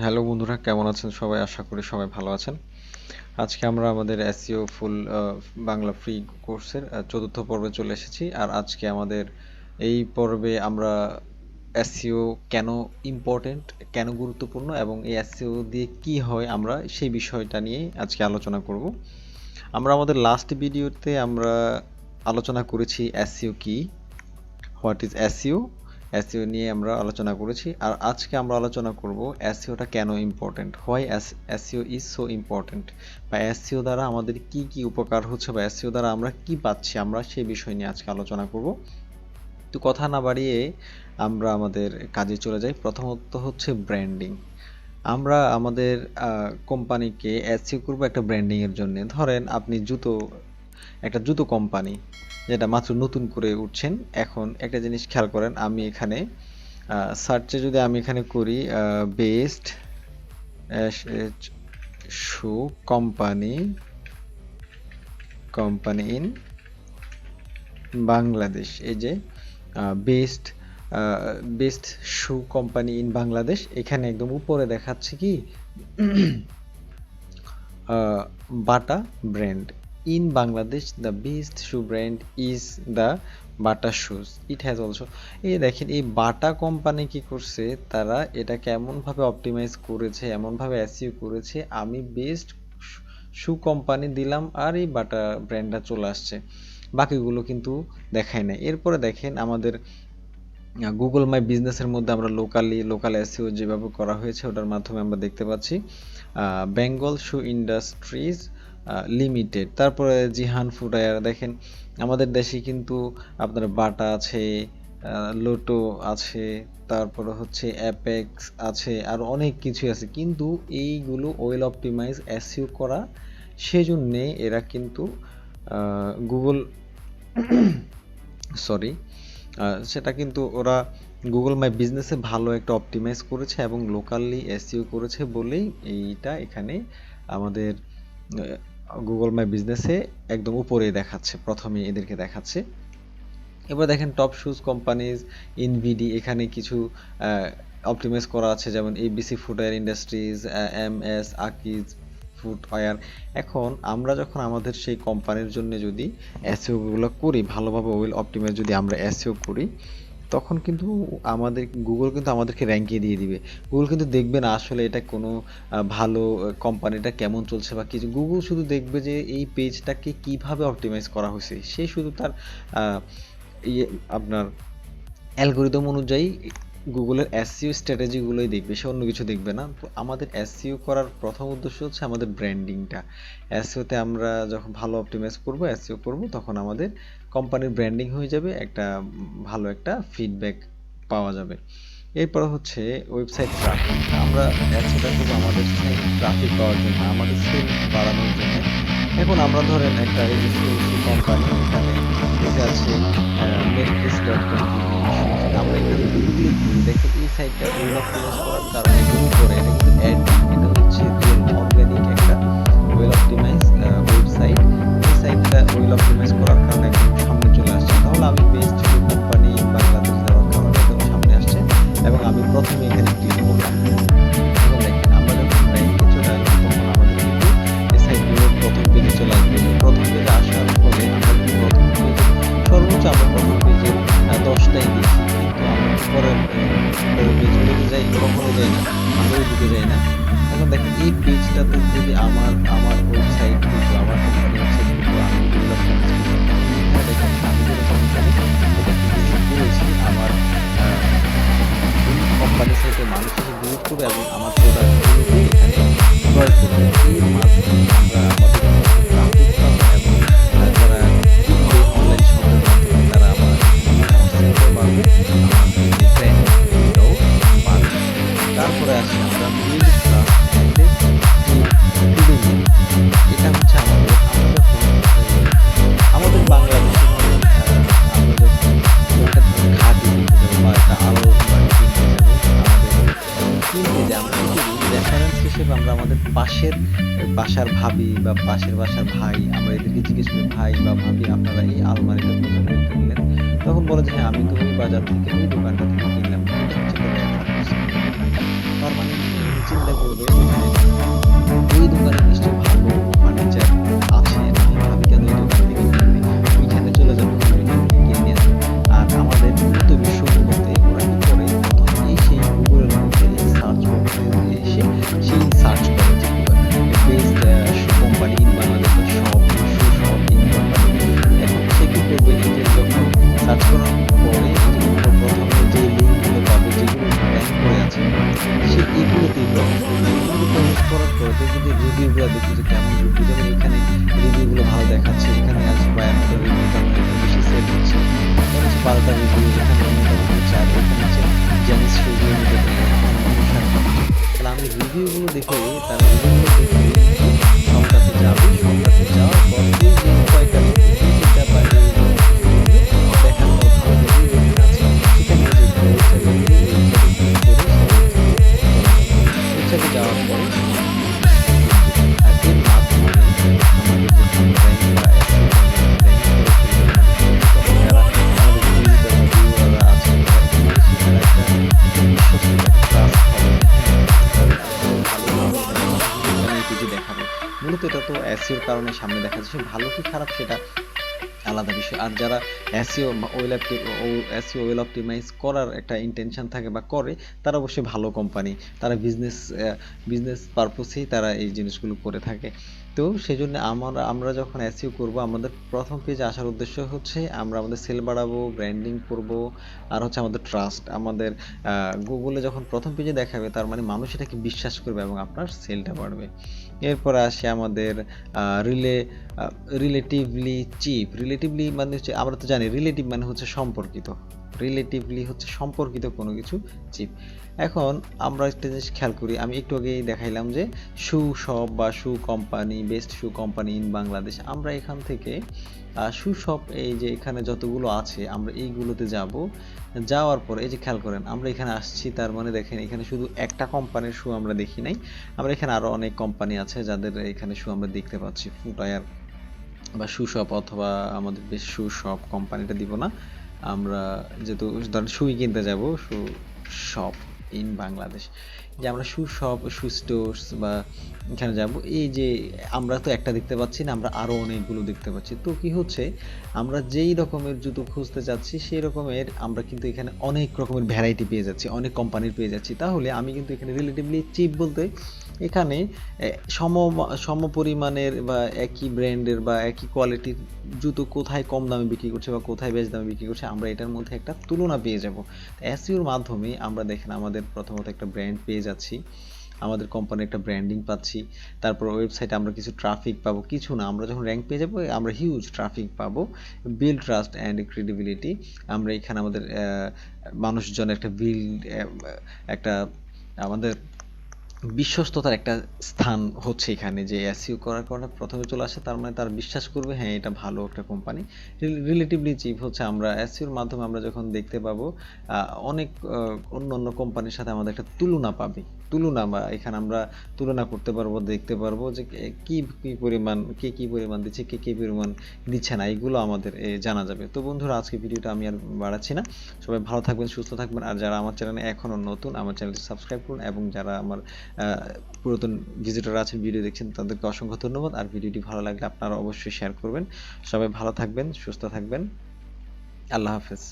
Hello বন্ধুরা, কেমন আছেন সবাই? আশা করি সবাই ভালো আছেন। আজকে আমরা আমাদের এসইও ফুল বাংলা ফ্রি কোর্সের চতুর্থ পর্বে চলে এসেছি। আর আজকে আমাদের এই পর্বে আমরা এসইও কেন ইম্পর্টেন্ট, কেন গুরুত্বপূর্ণ এবং এই এসইও দিয়ে কি হয় আমরা সেই বিষয়টা নিয়ে আজকে আলোচনা করব। আমরা আমাদের লাস্ট ভিডিওতে আমরা আলোচনা করেছি এসইও কি, হোয়াট ইজ এসইও, এসইও নিয়ে আমরা আলোচনা করেছি। আর আজকে আমরা আলোচনা করব এসইওটা কেন important, why SEO is so important, বা এসইও দ্বারা আমাদের কি কি উপকার হচ্ছে বা এসইও দ্বারা আমরা কি পাচ্ছি, আমরা সেই বিষয় নিয়ে আজকে আলোচনা করব। তো কথা না বাড়িয়ে আমরা আমাদের কাজে চলে যাই। প্রথমত হচ্ছে ব্র্যান্ডিং। আমরা আমাদের কোম্পানিকে এসইও করব একটা ব্র্যান্ডিং এর জন্য। ধরেন আপনি একটা জুতো কোম্পানি যেটা মাত্র নতুন করে উঠছেন। এখন একটা জিনিস খেয়াল করেন, আমি এখানে সার্চে যদি আমি এখানে করি best shoe company in Bangladesh, এই যে best best shoe company in Bangladesh, এখানে একদম উপরে দেখাচ্ছে কি Bata brand in Bangladesh, the best shoe brand is the Bata shoes, it has also. এই দেখেন এই বাটা কোম্পানি কি করছে, তারা এটাকে এমনভাবে অপটিমাইজ করেছে, এমনভাবে এসইও করেছে, আমি বেস্ট শু কোম্পানি দিলাম আর এই বাটা ব্র্যান্ডটা চলে আসছে, বাকিগুলো কিন্তু দেখায় না। এরপরে দেখেন আমাদের গুগল মাই বিজনেসের মধ্যে আমরা লোকাল এসইও যেভাবে করা হয়েছে ওটার মাধ্যমে আমরা দেখতে পাচ্ছি বেঙ্গল শু ইন্ডাস্ট্রিজ লিমিটেড, তারপরে জিহান ফুডওয়্যার। দেখেন আমাদের দেশে কিন্তু আপনার বাটা আছে, লোটো আছে, তারপরে হচ্ছে অ্যাপেক্স আছে, আর অনেক কিছু আছে, কিন্তু এইগুলো ওয়েল অপটিমাইজ এসইও করা, সেজন্যে এরা কিন্তু গুগল সরি সেটা কিন্তু ওরা গুগল মাই বিজনেসে ভালো একটা অপটিমাইজ করেছে এবং লোকালি এসইও করেছে বলেই এইটা এখানে আমাদের গুগল মাই বিজনেসে একদম উপরে দেখাচ্ছে, প্রথমে এদেরকে দেখাচ্ছে। এবার দেখেন টপ শুজ কোম্পানিজ ইনভিডি, এখানে কিছু অপটিমাইজ করা আছে, যেমন ABC footwear industries, MS Akij footwear. এখন আমরা যখন আমাদের সেই কোম্পানির জন্য যদি এসইও গুলো করি ভালোভাবে, ওয়েল অপটিমাইজ যদি আমরা এসইও করি, তখন কিন্তু আমাদের গুগল কিন্তু আমাদেরকে র্যাঙ্কে দিয়ে দিবে। গুগল কিন্তু দেখবে না আসলে এটা কোনো ভালো কোম্পানিটা কেমন চলছে বা কিছু, গুগল শুধু দেখবে যে এই পেজটাকে কিভাবে অপটিমাইজ করা হয়েছে, সে শুধু তার ইয়ে আপনার অ্যালগরিদম অনুযায়ী গুগলের এসইও স্ট্র্যাটেজিগুলোই দেখবে, সে অন্য কিছু দেখবে না। তো আমাদের এসইও করার প্রথম উদ্দেশ্য হচ্ছে আমাদের ব্র্যান্ডিংটা। এসইওতে আমরা যখন ভালো অপটিমাইজ করব, এসইও করব, তখন আমাদের কোম্পানির ব্র্যান্ডিং হয়ে যাবে, একটা ভালো একটা ফিডব্যাক পাওয়া যাবে। এরপর হচ্ছে ওয়েবসাইট ট্রাফিক। আমরা এসইওটা করব আমাদের ট্রাফিক পাওয়ার জন্য, আমাদের সেল বাড়ানোর জন্য। এখন আমরা ধরেন একটা কোম্পানি, এখানে এটা আছে মেট্রিক্স.com, আমরা এখানে যদি ক্লিক করি, দেখেন এই সাইটটা ওয়েল অপটিমাইজ করার কারণে গ্রো করে, এটা কিন্তু অ্যাড, এটা হচ্ছে রিয়েল অর্গানিক একটা ওয়েল অপটিমাইজ ওয়েবসাইট। এই সাইটটা ওয়েল অপটিমাইজ করার কারণে একদম সামনে চলে আসছে। তাহলে আমি বেস্ট কোম্পানি বাংলাদেশ দেওয়ার কারণে একদম সামনে আসছে এবং আমি প্রথমে এখানে ক্লিক করলাম। এখন দেখেন আমরা যখন র্যাঙ্কে চলে আসবো, তখন আমাদের কিন্তু এই সাইটগুলো প্রথম পেজে চলে আসবে। প্রথম পেজে আসার ফলে আমরা কিন্তু প্রথম পেজে সর্বোচ্চ আমরা প্রথম পেজে 10টাই দেখি, কিন্তু আমরা পরের পেজগুলোতে যাই, কখনো যাই না, আমরা ওই দিকে যাই না। এখন দেখেন এই পেজটাতে যদি আমার ওয়েবসাইট কিন্তু আমার কোম্পানি ওয়েবসাইট কিন্তু আমি ডেভেলপমেন্ট দেখেন আমি যেরকম এখানে এটা কিন্তু করেছি, আমার কোম্পানি সাইটে মানুষ এসে ভিজিট করবে এবং আমার প্রোডাক্টগুলোকে এখানে ক্রয় করবে। এর মাধ্যমে আমরা আমাদের ট্রাফিক পাবো এবং যারা কিনবে অনলাইন শপের মাধ্যমে তারা আমার সেলও বাড়বে, আমাদের যে ব্র্যান্ডটাও বাড়বে। তারপরে আসি আমরা বিল্ড ট্রাস্ট অ্যান্ড ক্রেডিবিলিটি। এটা হচ্ছে আমরা যখন আমাদের বাংলাদেশে ধরেন আমরা যখন একটা ধরেন ঘাটি কিনতে যাবো বা একটা আলমারি কিনতে যাবো, আমাদের কিনতে যে আমরা কি করি, রেফারেন্স হিসেবে আমরা আমাদের পাশের বাসার ভাবি বা পাশের বাসার ভাই, আমরা এদেরকে জিজ্ঞেস করি, ভাই বা ভাবি আপনারা এই আলমারিটা কোথা থেকে কিনলেন, তখন বলে যে হ্যাঁ আমি তো ওই বাজার থেকে ওই দোকানটা থেকে কিনলাম। এটা হচ্ছে একটা রেফারেন্স। তার মানে চিন্তা করবে এখানে ওই দোকানে নিশ্চয়ই ভালো ফার্নিচার আছে, আমি কেন ওই দোকান থেকে কিনবে, ওইখানে চলে যাবে কিনে আসবে। আর আমাদের উন্নত বিশ্বগুলোতে ওরা কি করে, প্রথমেই সেই গুগলের মধ্যে সার্চ করতে এসে সেই সার্চ করে যে বেস্ট কোম্পানি ইন বাংলাদেশ বা shop shoe shop in company. এখন সে কি করবে, নিজের যখন সার্চ করার পরে প্রথমে যে লিঙ্কগুলো পাবে যেগুলো র্যাঙ্ক করে আছে সে এগুলোতেই প্রবেশ করবে। এগুলো প্রবেশ করার পরে দেখবে যে রিভিউগুলো দেখবে যে কেমন রিভিউ, যেমন এখানে রিভিউগুলো ভালো দেখাচ্ছে, এখানে আছে বা আমাদের রিভিউ তেমন এখানে বেশি সেল হচ্ছে, এখানে হচ্ছে 12টা রিভিউ, এখানে মোটামুটি 4, এখানে হচ্ছে জেনিস রিভিউ তাহলে আমি রিভিউগুলো দেখে তারা রিভিউগুলো দেখে কিন্তু শপটাতে যাবে, শপটাতে যাওয়ার পর এই যে কয়েকটা রিভিউ এইটা বা এই দেখার পর ভালো রিভিউ লেখা আছে এখানে যে ওয়েবসাইটে গিয়ে ওয়েবসাইটে ক্লিক করে ওয়েবসাইটে যাওয়ার পরে আর এর মাধ্যমে আমাদের যে র্যাঙ্ক বা এসইও র্যাঙ্ক করে ফেলবে, তখন যারা আমাদের ভিজিটর বা ভিউয়াররা আছে সেখানে একটা বিশ্বস্ত একটা ট্রাস্ট হবে, দেখাবে। মূলত এটা তো এসইওর কারণে সামনে দেখা যাচ্ছে, ভালো কি খারাপ সেটা আলাদা বিষয়। আর যারা এসইও ওয়েল অপটিমাইজ করার একটা ইন্টেনশন থাকে বা করে, তারা অবশ্যই ভালো কোম্পানি, তারা বিজনেস পারপোসেই তারা এই জিনিসগুলো করে থাকে। তো সেই জন্য আমরা যখন এসইও করব, আমাদের প্রথম পেজে আসার উদ্দেশ্য হচ্ছে আমরা আমাদের সেল বাড়াবো, ব্র্যান্ডিং করব, আর হচ্ছে আমাদের ট্রাস্ট, আমাদের গুগলে যখন প্রথম পেজে দেখাবে তার মানে মানুষ এটাকে বিশ্বাস করবে এবং আপনার সেলটা বাড়বে। এরপর আসে আমাদের রিলেটিভলি চিপ। রিলেটিভলি মানে হচ্ছে, আমরা তো জানি রিলেটিভ মানে হচ্ছে সম্পর্কিত, রিলেটিভলি হচ্ছে সম্পর্কিত কোনো কিছু চিপ। এখন আমরা একটা জিনিস খেয়াল করি, আমি একটু আগেই দেখাইলাম যে শু শপ বা shoe company, best shoe company in Bangladesh. আমরা এখান থেকে শু শপ এই যে এখানে যতগুলো আছে আমরা এইগুলোতে যাব, যাওয়ার পর এই যে খেয়াল করেন আমরা এখানে আসছি, তার মানে দেখেন এখানে শুধু একটা কোম্পানির শু আমরা দেখি নাই, আমরা এখানে আরো অনেক কোম্পানি আছে যাদের এখানে শু আমরা দেখতে পাচ্ছি, ফুটওয়্যার বা শু শপ, অথবা আমাদের বেশ শু শপ কোম্পানিটা দিব না আমরা, যেহেতু ধরেন শুই কিনতে যাব, শু শপ ইন বাংলাদেশ, যে আমরা শু শপ শু স্টোর্স বা এখানে যাব, এই যে আমরা তো একটা দেখতে পাচ্ছি না, আমরা আরো অনেকগুলো দেখতে পাচ্ছি। তো কি হচ্ছে, আমরা যেই রকমের জুতো খুঁজতে যাচ্ছি সেই রকমের আমরা কিন্তু এখানে অনেক রকমের ভ্যারাইটি পেয়ে যাচ্ছি, অনেক কোম্পানির পেয়ে যাচ্ছি। তাহলে আমি কিন্তু এখানে রিলেটিভলি চিপ বলতে এখানে সম পরিমাণের বা একই ব্র্যান্ডের বা একই কোয়ালিটির জুতো কোথায় কম দামে বিক্রি করছে বা কোথায় বেশি দামে বিক্রি করছে, আমরা এটার মধ্যে একটা তুলনা পেয়ে যাব। এসইওর মাধ্যমে আমরা দেখেন আমাদের প্রথমত একটা ব্র্যান্ড পেয়ে যাচ্ছি, আমাদের কোম্পানির একটা ব্র্যান্ডিং পাচ্ছি, তারপর ওয়েবসাইটে আমরা কিছু ট্রাফিক পাবো, কিছু না আমরা যখন র্যাঙ্ক পেয়ে যাবো আমরা হিউজ ট্রাফিক পাবো, বিল্ড ট্রাস্ট অ্যান্ড ক্রেডিবিলিটি, আমরা এখানে আমাদের মানুষজনের একটা একটা আমাদের বিশ্বস্ততার একটা স্থান হচ্ছে এখানে, যে এসইও করার কারণে প্রথমে চলে আসে, তার মানে তার বিশ্বাস করবে হ্যাঁ এটা ভালো একটা কোম্পানি। রিলেটিভলি চিপ হচ্ছে আমরা এসইওর মাধ্যমে আমরা যখন দেখতে পাবো অনেক অন্য কোম্পানির সাথে আমাদের একটা তুলনা পাবে, তুলনা বা এখানে আমরা তুলনা করতে পারবো, দেখতে পারবো যে কি পরিমাণ কি পরিমাণ দিচ্ছে, কি পরিমাণ দিচ্ছে না, এগুলো আমাদের জানা যাবে। তো বন্ধুরা আজকে ভিডিওটা আমি আর বাড়াচ্ছি না, সবাই ভালো থাকবেন, সুস্থ থাকবেন, আর যারা আমার চ্যানেলে এখনো নতুন আমার চ্যানেলটি সাবস্ক্রাইব করুন, এবং যারা আমার পুরাতন ভিজিটর আছেন ভিডিও দেখছেন তাদেরকে অসংখ্য ধন্যবাদ। আর ভিডিওটি ভালো লাগলে আপনারা অবশ্যই শেয়ার করবেন। সবাই ভালো থাকবেন, সুস্থ থাকবেন, আল্লাহ হাফেজ।